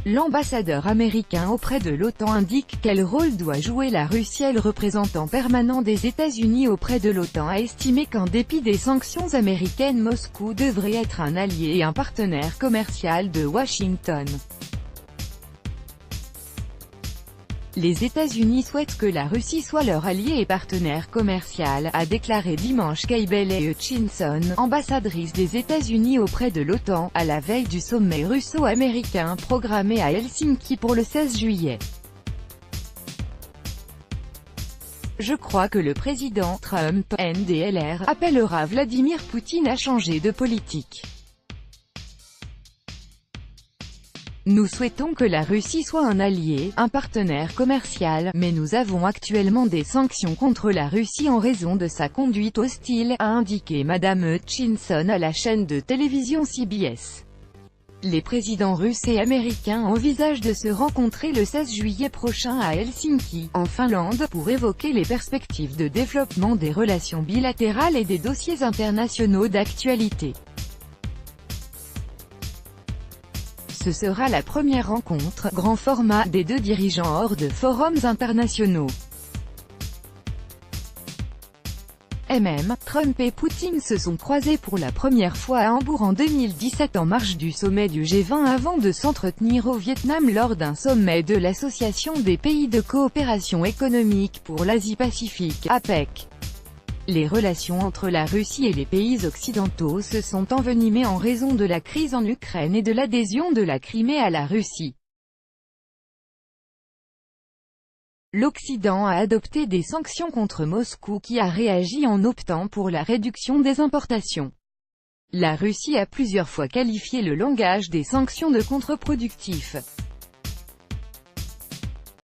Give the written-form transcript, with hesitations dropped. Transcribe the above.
L'ambassadeur américain auprès de l'OTAN indique quel rôle doit jouer la Russie. Le représentant permanent des États-Unis auprès de l'OTAN a estimé qu'en dépit des sanctions américaines, Moscou devrait être un allié et un partenaire commercial de Washington. Les États-Unis souhaitent que la Russie soit leur allié et partenaire commercial, a déclaré dimanche Kaybele Hutchinson, ambassadrice des États-Unis auprès de l'OTAN, à la veille du sommet russo-américain programmé à Helsinki pour le 16 juillet. Je crois que le président Trump, NDLR, appellera Vladimir Poutine à changer de politique. Nous souhaitons que la Russie soit un allié, un partenaire commercial, mais nous avons actuellement des sanctions contre la Russie en raison de sa conduite hostile, a indiqué Madame Hutchinson à la chaîne de télévision CBS. Les présidents russes et américains envisagent de se rencontrer le 16 juillet prochain à Helsinki, en Finlande, pour évoquer les perspectives de développement des relations bilatérales et des dossiers internationaux d'actualité. Ce sera la première rencontre, grand format, des deux dirigeants hors de forums internationaux. Trump et Poutine se sont croisés pour la première fois à Hambourg en 2017 en marge du sommet du G20 avant de s'entretenir au Vietnam lors d'un sommet de l'Association des pays de coopération économique pour l'Asie-Pacifique, APEC. Les relations entre la Russie et les pays occidentaux se sont envenimées en raison de la crise en Ukraine et de l'adhésion de la Crimée à la Russie. L'Occident a adopté des sanctions contre Moscou qui a réagi en optant pour la réduction des importations. La Russie a plusieurs fois qualifié le langage des sanctions de contre-productif.